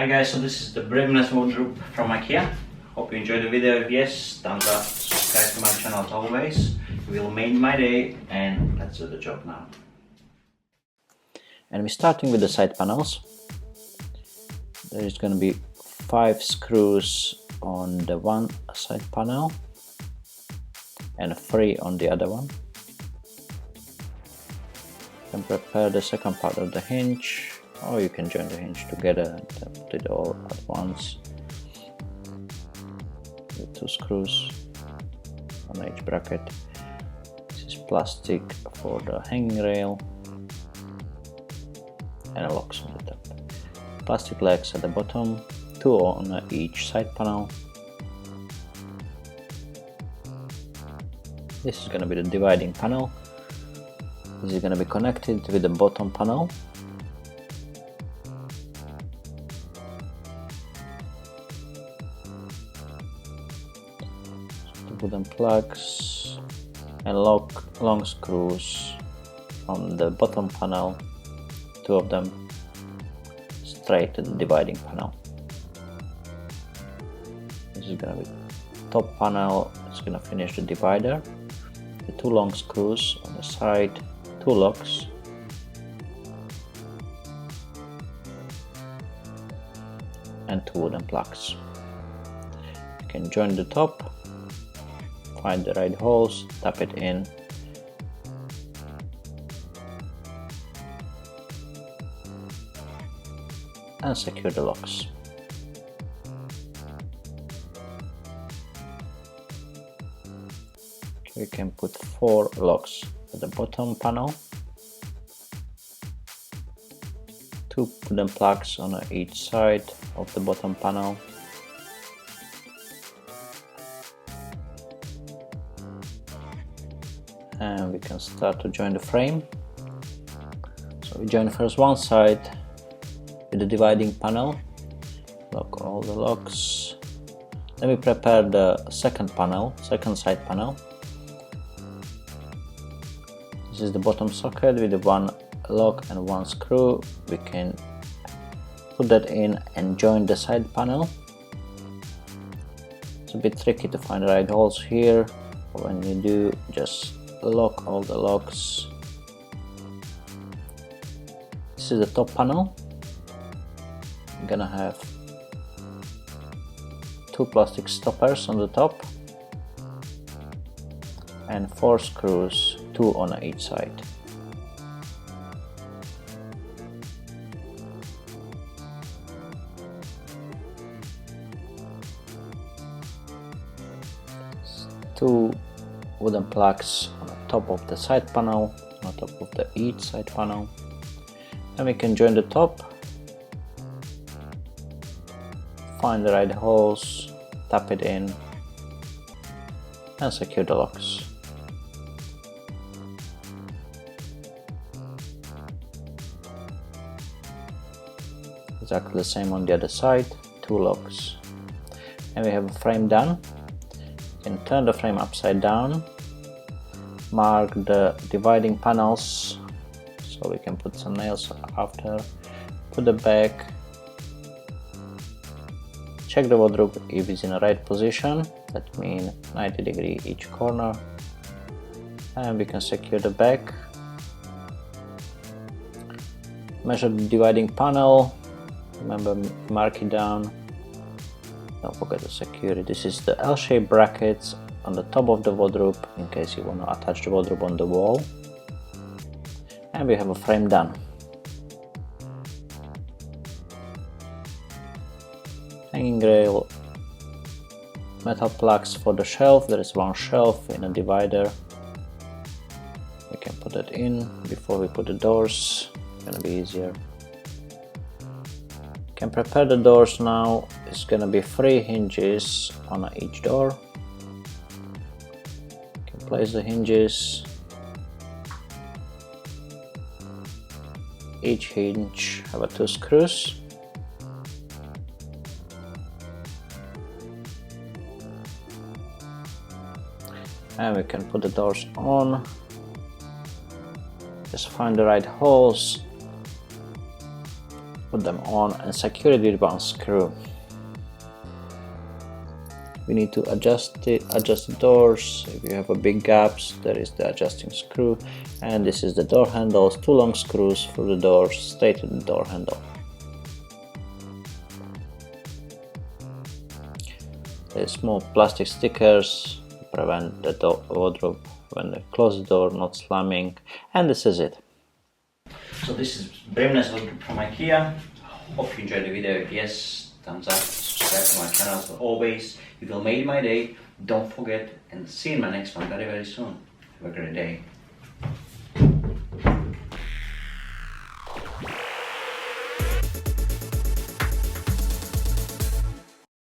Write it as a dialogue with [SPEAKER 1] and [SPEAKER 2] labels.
[SPEAKER 1] Hi guys, so this is the Brimnes wardrobe from Ikea. Hope you enjoyed the video. If yes, thumbs up, subscribe to my channel as always. It will make my day, and let's do the job now. And we're starting with the side panels. There is going to be 5 screws on the one side panel and 3 on the other one. You can prepare the second part of the hinge, or you can join the hinge together and put it all at once. The 2 screws on each bracket. This is plastic for the hanging rail and locks on the top. Plastic legs at the bottom, 2 on each side panel. This is going to be the dividing panel. This is going to be connected with the bottom panel. Wooden plugs and long screws from the bottom panel, 2 of them, straight to the dividing panel. This is going to be top panel. It's going to finish the divider. The 2 long screws on the side, 2 locks, and 2 wooden plugs. You can join the top. Find the right holes, tap it in, and secure the locks. We can put 4 locks at the bottom panel, 2 wooden plugs on each side of the bottom panel, and we can start to join the frame. So we join first one side with the dividing panel, lock all the locks. Then we prepare the second side panel. This is the bottom socket with the 1 lock and 1 screw. We can put that in and join the side panel. It's a bit tricky to find the right holes here. When you do, just lock all the locks. This is the top panel. I'm gonna have 2 plastic stoppers on the top and 4 screws, 2 on each side. Two wooden plugs on the top of the side panel, on top of each side panel, and we can join the top, find the right holes, tap it in, and secure the locks. Exactly the same on the other side, 2 locks, and we have a frame done. You can turn the frame upside down, mark the dividing panels, so we can put some nails after, put the back, check the wardrobe if it's in the right position, that means 90 degree each corner, and we can secure the back. Measure the dividing panel, remember mark it down. Don't forget to secure it. This is the L-shaped brackets on the top of the wardrobe in case you want to attach the wardrobe on the wall. And we have a frame done. Hanging rail, metal plugs for the shelf. There is 1 shelf in a divider. We can put it in before we put the doors. It's gonna be easier. Can prepare the doors now. It's gonna be 3 hinges on each door. Can place the hinges. Each hinge have 2 screws. And we can put the doors on. Just find the right holes, put them on and secure it with one screw. We need to adjust the doors. If you have a big gaps, there is the adjusting screw, and this is the door handles, 2 long screws for the doors straight to the door handle. There's small plastic stickers to prevent the wardrobe when they close the door not slamming, and this is it. So this is Brimnes from Ikea. Hope you enjoyed the video. If yes, thumbs up, subscribe to my channel as always. You will make my day. Don't forget, and see you in my next one very soon. Have a great day.